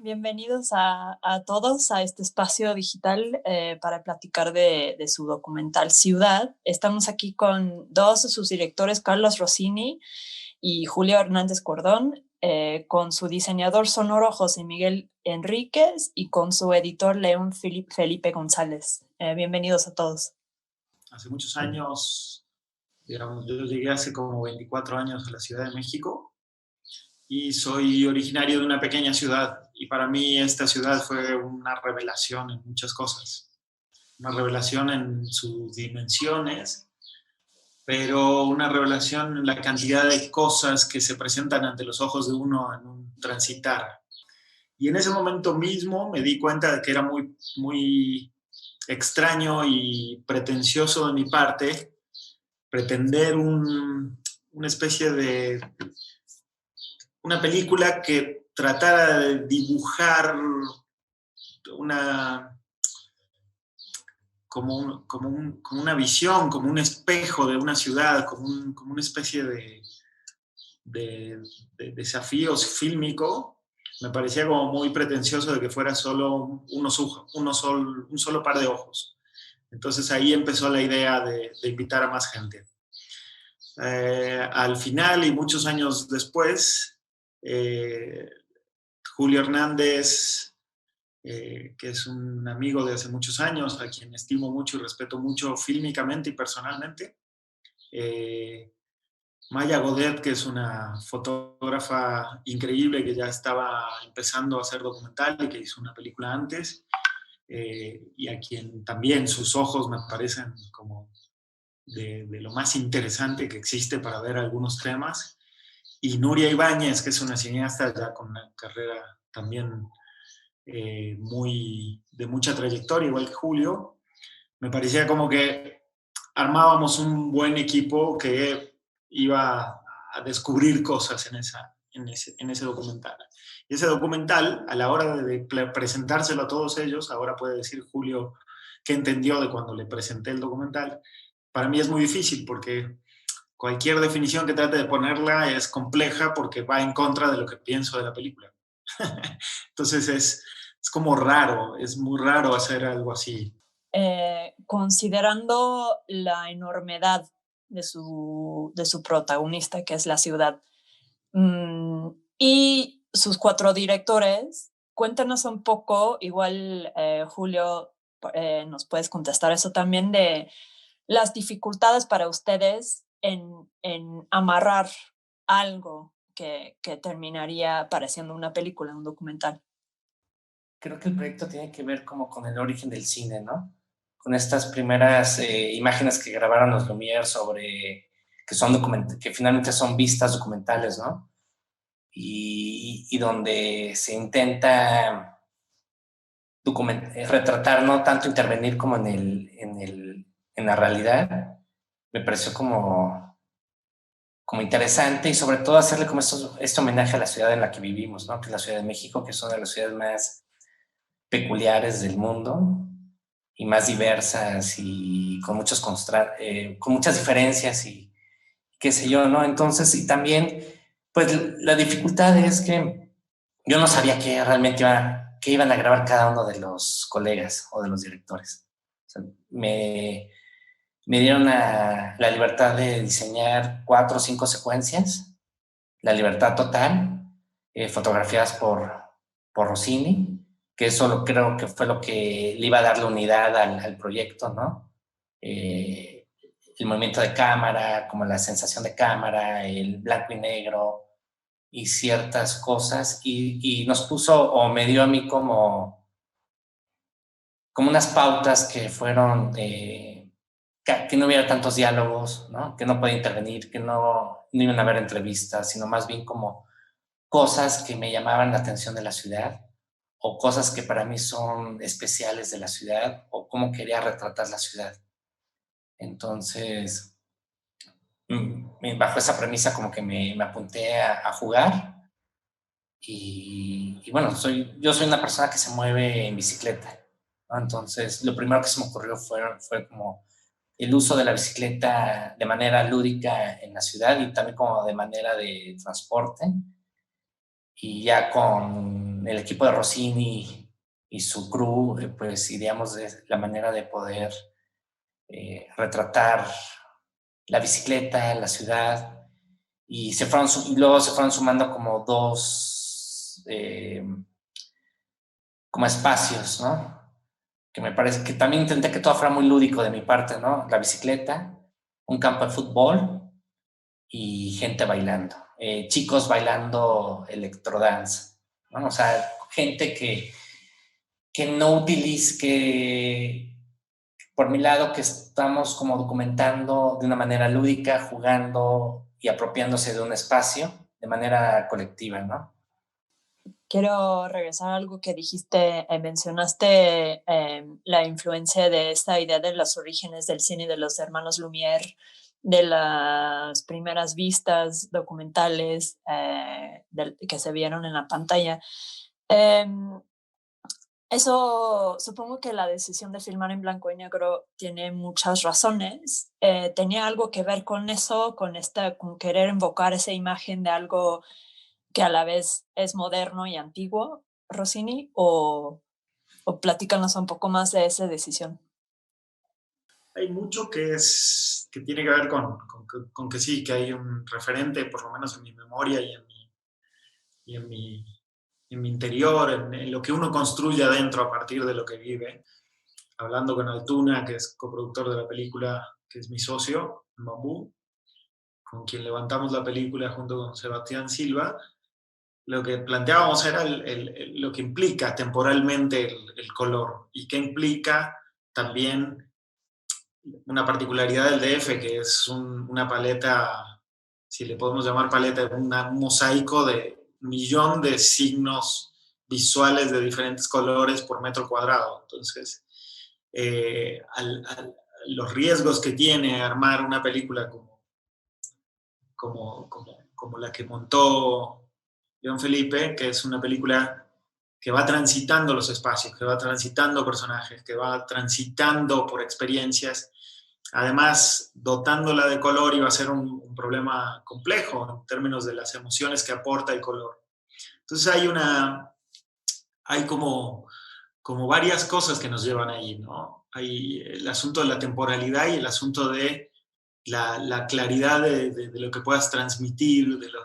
Bienvenidos a todos a este espacio digital para platicar de su documental Ciudad. Estamos aquí con dos de sus directores, Carlos Rossini y Julio Hernández Cordón, con su diseñador sonoro José Miguel Enríquez y con su editor León Felipe González. Bienvenidos a todos. Hace muchos años, digamos, yo llegué hace como 24 años a la Ciudad de México y soy originario de una pequeña ciudad, y para mí esta ciudad fue una revelación en muchas cosas, una revelación en sus dimensiones, pero una revelación en la cantidad de cosas que se presentan ante los ojos de uno en un transitar. Y en ese momento mismo me di cuenta de que era muy extraño y pretencioso de mi parte pretender una especie de una película que tratara de dibujar una como una visión, como un espejo de una ciudad, como una especie de desafío fílmico. Me parecía como muy pretencioso de que fuera solo un solo par de ojos. Entonces ahí empezó la idea de invitar a más gente. Al final y muchos años después, Julio Hernández, que es un amigo de hace muchos años, a quien estimo mucho y respeto mucho fílmicamente y personalmente, Maya Godet, que es una fotógrafa increíble que ya estaba empezando a hacer documental y que hizo una película antes, y a quien también sus ojos me parecen como de lo más interesante que existe para ver algunos temas, y Nuria Ibáñez, que es una cineasta ya con una carrera también de mucha trayectoria, igual que Julio. Me parecía como que armábamos un buen equipo que iba a descubrir cosas en ese documental. Y ese documental, a la hora de presentárselo a todos ellos, ahora puede decir Julio qué entendió de cuando le presenté el documental. Para mí es muy difícil porque cualquier definición que trate de ponerla es compleja porque va en contra de lo que pienso de la película. Entonces es como raro, es muy raro hacer algo así. Considerando la enormidad de su protagonista, que es la ciudad, y sus cuatro directores, cuéntanos un poco, igual Julio, nos puedes contestar eso también, de las dificultades para ustedes en amarrar algo que terminaría pareciendo una película, un documental. Creo que el proyecto tiene que ver como con el origen del cine, ¿no? Con estas primeras imágenes que grabaron los Lumière sobre, que finalmente son vistas documentales, ¿no? Y donde se intenta retratar, no tanto intervenir como en la realidad. Me pareció como interesante, y sobre todo hacerle como este homenaje a la ciudad en la que vivimos, ¿no? Que es la Ciudad de México, que es una de las ciudades más peculiares del mundo y más diversas y con con muchas diferencias y qué sé yo, ¿no? Entonces, y también, pues la dificultad es que yo no sabía qué iban a grabar cada uno de los colegas o de los directores. O sea, me dieron la libertad de diseñar 4 o 5 secuencias, la libertad total, fotografiadas por Rossini, que creo que fue lo que le iba a dar la unidad al proyecto, ¿no? El movimiento de cámara, como la sensación de cámara, el blanco y negro y ciertas cosas, y nos puso, o me dio a mí como unas pautas que fueron que no hubiera tantos diálogos, ¿no? Que no podía intervenir, que no iban a haber entrevistas, sino más bien como cosas que me llamaban la atención de la ciudad, o cosas que para mí son especiales de la ciudad, o cómo quería retratar la ciudad. Entonces, bajo esa premisa como que me apunté a jugar, y bueno, yo soy una persona que se mueve en bicicleta, ¿no? Entonces, lo primero que se me ocurrió fue como el uso de la bicicleta de manera lúdica en la ciudad y también como de manera de transporte, y ya con el equipo de Rossini y su crew, pues ideamos de la manera de poder retratar la bicicleta, la ciudad, y luego se fueron sumando como dos como espacios, ¿no? Que me parece que también intenté que todo fuera muy lúdico de mi parte, ¿no? La bicicleta, un campo de fútbol y gente bailando, chicos bailando electrodance, ¿no? O sea, gente que no utilice, que por mi lado que estamos como documentando de una manera lúdica, jugando y apropiándose de un espacio de manera colectiva, ¿no? Quiero regresar a algo que dijiste, mencionaste la influencia de esta idea de los orígenes del cine de los hermanos Lumière, de las primeras vistas documentales que se vieron en la pantalla. Eso, supongo que la decisión de filmar en blanco y negro tiene muchas razones. ¿Tenía algo que ver con eso, con querer invocar esa imagen de algo que a la vez es moderno y antiguo, Rossini? ¿O platícanos un poco más de esa decisión? Hay mucho que tiene que ver con que sí, que hay un referente, por lo menos en mi memoria y en mi interior, en lo que uno construye adentro a partir de lo que vive. Hablando con Altuna, que es coproductor de la película, que es mi socio, en Bambú, con quien levantamos la película junto con Sebastián Silva, lo que planteábamos era lo que implica temporalmente el color y qué implica también una particularidad del DF, que es una paleta, si le podemos llamar paleta, un mosaico de un millón de signos visuales de diferentes colores por metro cuadrado. Entonces, los riesgos que tiene armar una película como la que montó León Felipe, que es una película que va transitando los espacios, que va transitando personajes, que va transitando por experiencias, además dotándola de color iba a ser un problema complejo en términos de las emociones que aporta el color. Entonces hay como varias cosas que nos llevan ahí, ¿no? Hay el asunto de la temporalidad y el asunto de la claridad de lo que puedas transmitir, de la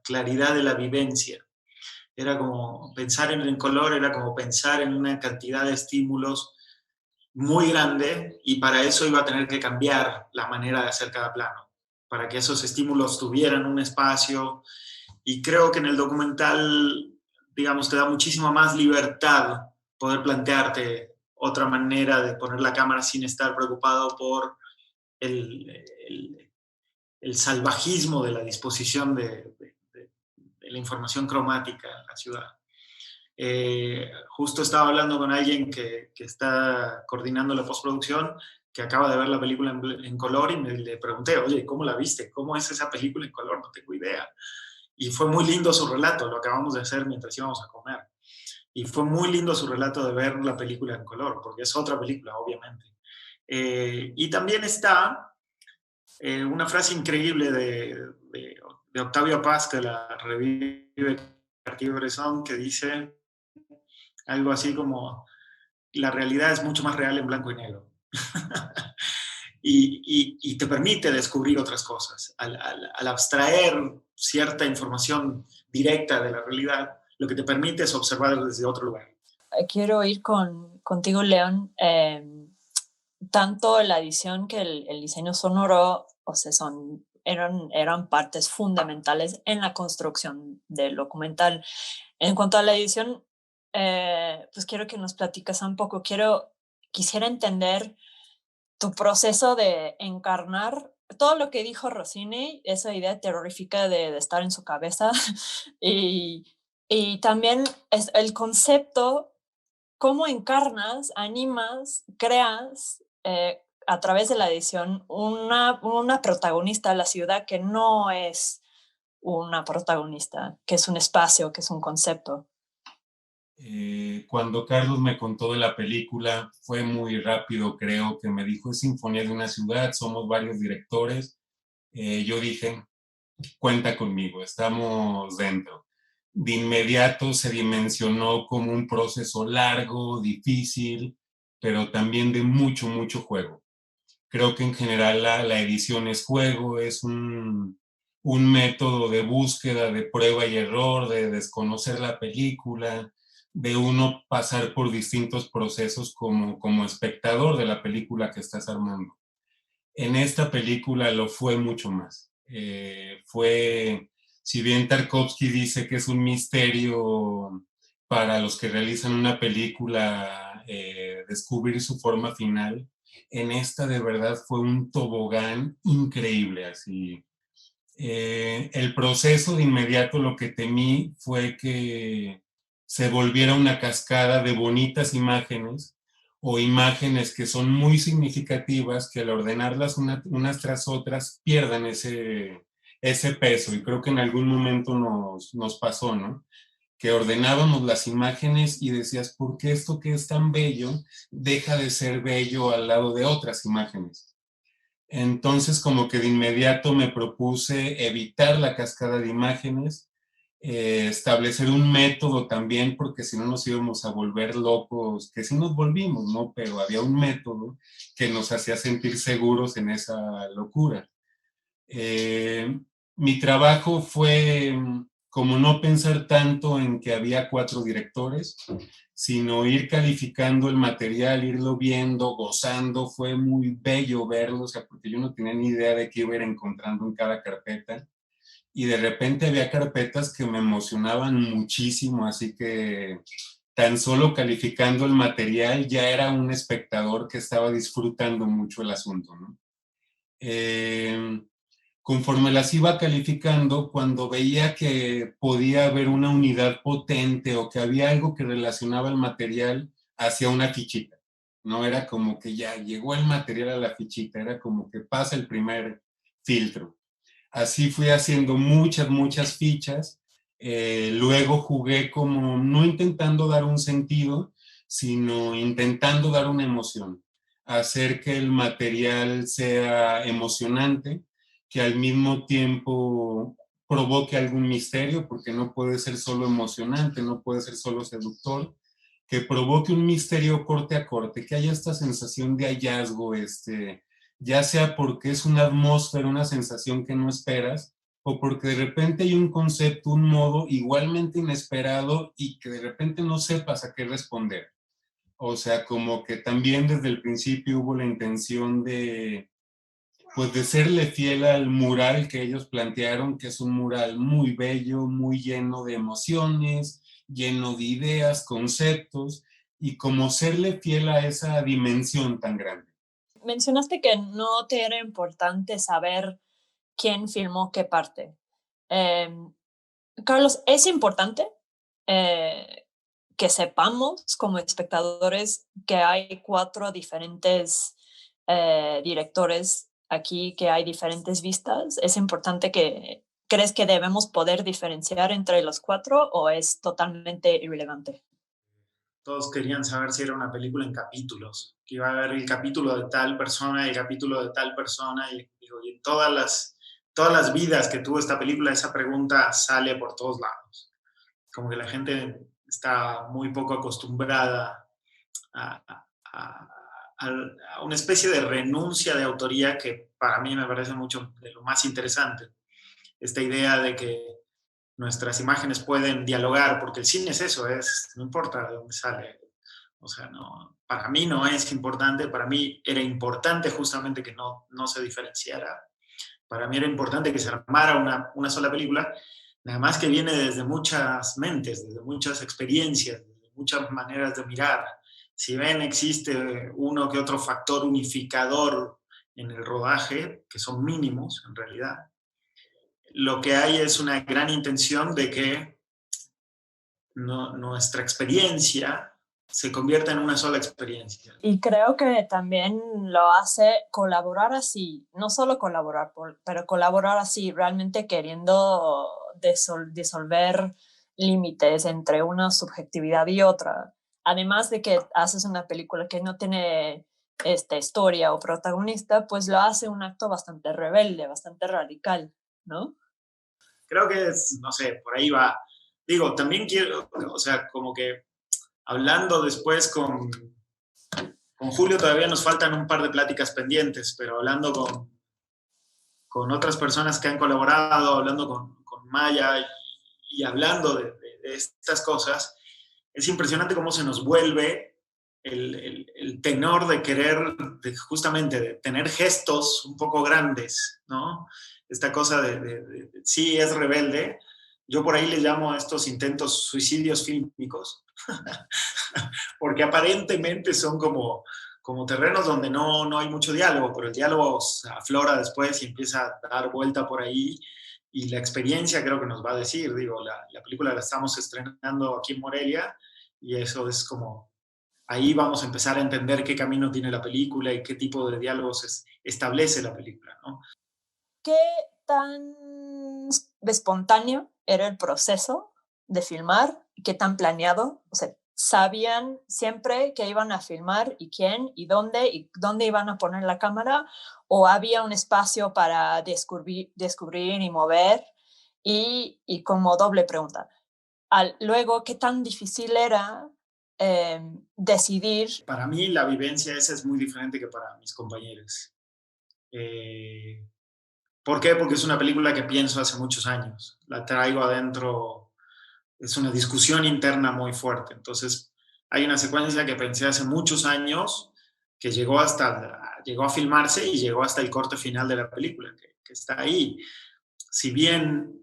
claridad de la vivencia. Era como pensar en el color, era como pensar en una cantidad de estímulos muy grande y para eso iba a tener que cambiar la manera de hacer cada plano, para que esos estímulos tuvieran un espacio. Y creo que en el documental, digamos, te da muchísima más libertad poder plantearte otra manera de poner la cámara sin estar preocupado por el, el, el salvajismo de la disposición de la información cromática en la ciudad. Justo estaba hablando con alguien que está coordinando la postproducción, que acaba de ver la película en color y le pregunté, oye, ¿cómo la viste? ¿Cómo es esa película en color? No tengo idea. Y fue muy lindo su relato, lo acabamos de hacer mientras íbamos a comer. Y fue muy lindo su relato de ver la película en color, porque es otra película, obviamente. Y también está una frase increíble de Octavio Paz, que la revive Cartier-Bresson, que dice algo así como, la realidad es mucho más real en blanco y negro. y te permite descubrir otras cosas. Al abstraer cierta información directa de la realidad, lo que te permite es observar desde otro lugar. Quiero ir contigo, León. Tanto la edición que el diseño sonoro, o sea, eran partes fundamentales en la construcción del documental. En cuanto a la edición, pues quiero que nos platicas un poco. Quisiera entender tu proceso de encarnar todo lo que dijo Rossini, esa idea terrorífica de estar en su cabeza, y también es el concepto, cómo encarnas, animas, creas a través de la edición una protagonista de la ciudad que no es una protagonista, que es un espacio, que es un concepto. Cuando Carlos me contó de la película, fue muy rápido, creo que me dijo, es Sinfonía de una ciudad, somos varios directores. Yo dije, cuenta conmigo, estamos dentro. de inmediato se dimensionó como un proceso largo, difícil, pero también de mucho, mucho juego. Creo que en general la edición es juego, es un método de búsqueda, de prueba y error, de desconocer la película, de uno pasar por distintos procesos como espectador de la película que estás armando. En esta película lo fue mucho más. Si bien Tarkovsky dice que es un misterio para los que realizan una película descubrir su forma final, en esta de verdad fue un tobogán increíble. Así. El proceso de inmediato lo que temí fue que se volviera una cascada de bonitas imágenes o imágenes que son muy significativas que al ordenarlas unas tras otras pierdan ese peso. Y creo que en algún momento nos pasó, ¿no? Que ordenábamos las imágenes y decías, ¿por qué esto que es tan bello deja de ser bello al lado de otras imágenes? Entonces, como que de inmediato me propuse evitar la cascada de imágenes, establecer un método también, porque si no nos íbamos a volver locos, que sí nos volvimos, ¿no? Pero había un método que nos hacía sentir seguros en esa locura. Mi trabajo fue como no pensar tanto en que había 4 directores, sino ir calificando el material, irlo viendo, gozando. Fue muy bello verlo, o sea, porque yo no tenía ni idea de qué iba a ir encontrando en cada carpeta. Y de repente había carpetas que me emocionaban muchísimo, así que tan solo calificando el material ya era un espectador que estaba disfrutando mucho el asunto, ¿no? Conforme las iba calificando, cuando veía que podía haber una unidad potente o que había algo que relacionaba el material hacia una fichita, no era como que ya llegó el material a la fichita, era como que pasa el primer filtro. Así fui haciendo muchas fichas. Luego jugué como no intentando dar un sentido, sino intentando dar una emoción, hacer que el material sea emocionante, que al mismo tiempo provoque algún misterio, porque no puede ser solo emocionante, no puede ser solo seductor, que provoque un misterio corte a corte, que haya esta sensación de hallazgo, ya sea porque es una atmósfera, una sensación que no esperas, o porque de repente hay un concepto, un modo igualmente inesperado y que de repente no sepas a qué responder. O sea, como que también desde el principio hubo la intención pues de serle fiel al mural que ellos plantearon, que es un mural muy bello, muy lleno de emociones, lleno de ideas, conceptos, y como serle fiel a esa dimensión tan grande. Mencionaste que no te era importante saber quién filmó qué parte. Eh, Carlos, ¿es importante que sepamos como espectadores que hay 4 diferentes directores aquí, que hay diferentes vistas? ¿Es importante que crees que debemos poder diferenciar entre los 4 o es totalmente irrelevante? Todos querían saber si era una película en capítulos, que iba a haber el capítulo de tal persona, el capítulo de tal persona, y en todas las vidas que tuvo esta película, esa pregunta sale por todos lados. Como que la gente está muy poco acostumbrada a, a, a una especie de renuncia de autoría que para mí me parece mucho de lo más interesante. Esta idea de que nuestras imágenes pueden dialogar, porque el cine es eso, no importa de dónde sale. O sea, no, para mí no es importante, para mí era importante justamente que no se diferenciara. Para mí era importante que se armara una sola película, nada más que viene desde muchas mentes, desde muchas experiencias, desde muchas maneras de mirar. Si ven, existe uno que otro factor unificador en el rodaje, que son mínimos en realidad. Lo que hay es una gran intención de que nuestra experiencia se convierta en una sola experiencia. Y creo que también lo hace colaborar así, no solo colaborar, pero colaborar así, realmente queriendo disolver límites entre una subjetividad y otra. Además de que haces una película que no tiene esta historia o protagonista, pues lo hace un acto bastante rebelde, bastante radical, ¿no? Creo que es, no sé, por ahí va. digo, también quiero, o sea, como que hablando después con Julio todavía nos faltan un par de pláticas pendientes, pero hablando con otras personas que han colaborado, hablando con Maya y hablando de estas cosas, es impresionante cómo se nos vuelve el tenor de querer, justamente de tener gestos un poco grandes, ¿no? Esta cosa sí es rebelde. Yo por ahí le llamo a estos intentos suicidios fílmicos, porque aparentemente son como terrenos donde no hay mucho diálogo, pero el diálogo aflora después y empieza a dar vuelta por ahí, y la experiencia creo que nos va a decir, digo, la película la estamos estrenando aquí en Morelia, y eso es como, ahí vamos a empezar a entender qué camino tiene la película y qué tipo de diálogos establece la película, ¿no? ¿Qué tan espontáneo era el proceso de filmar? ¿Qué tan planeado? O sea, ¿sabían siempre que iban a filmar y quién y dónde iban a poner la cámara? ¿O había un espacio para descubrir y mover? Y como doble pregunta, luego, ¿qué tan difícil era decidir? Para mí la vivencia esa es muy diferente que para mis compañeros. ¿Por qué? Porque es una película que pienso hace muchos años. La traigo adentro, es una discusión interna muy fuerte. Entonces, hay una secuencia que pensé hace muchos años que llegó a filmarse y llegó hasta el corte final de la película, que está ahí. Si bien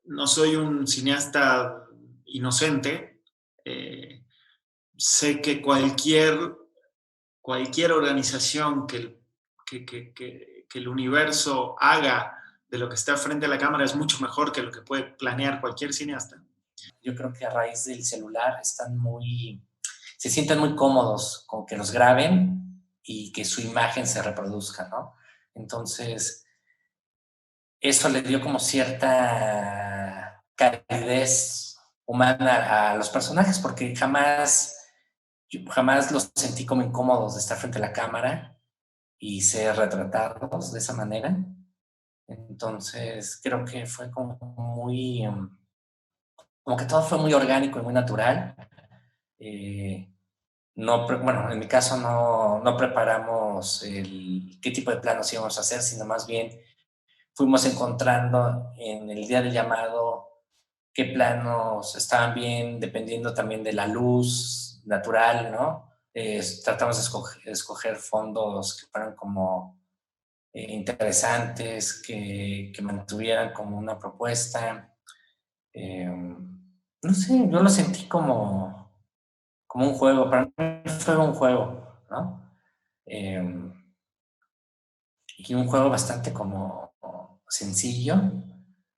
no soy un cineasta inocente, sé que cualquier organización que el universo haga de lo que está frente a la cámara es mucho mejor que lo que puede planear cualquier cineasta. Yo creo que a raíz del celular se sienten muy cómodos con que los graben y que su imagen se reproduzca, ¿no? Entonces, eso le dio como cierta calidez humana a los personajes, porque jamás los sentí como incómodos de estar frente a la cámara y ser retratados de esa manera. Entonces, creo que fue como que todo fue muy orgánico y muy natural. Bueno, en mi caso no preparamos qué tipo de planos íbamos a hacer, sino más bien fuimos encontrando en el día del llamado qué planos estaban bien, dependiendo también de la luz natural, ¿no? Tratamos de escoger fondos que fueran como interesantes, que mantuvieran como una propuesta. No sé, yo lo sentí como un juego, para mí fue un juego, ¿no? Y un juego bastante como sencillo,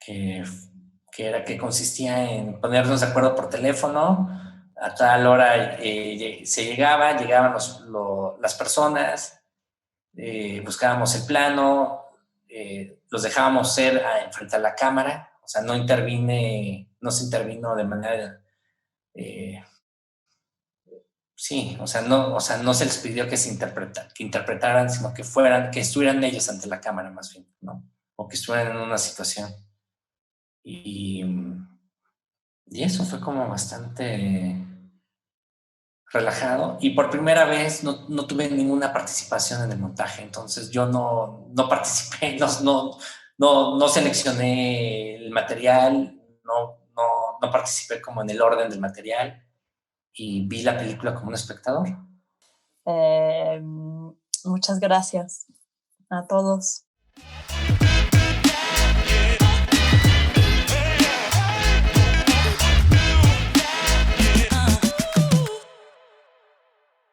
que consistía en ponernos de acuerdo por teléfono, a tal hora llegaban las personas, buscábamos el plano, los dejábamos ser frente a la cámara, o sea, no se intervino de manera... sí, o sea, no se les pidió que interpretaran, sino que estuvieran ellos ante la cámara más bien, ¿no? O que estuvieran en una situación. Y eso fue como bastante relajado. Y por primera vez no tuve ninguna participación en el montaje, entonces yo no participé, no seleccioné el material, no participé como en el orden del material, y vi la película como un espectador. Muchas gracias a todos.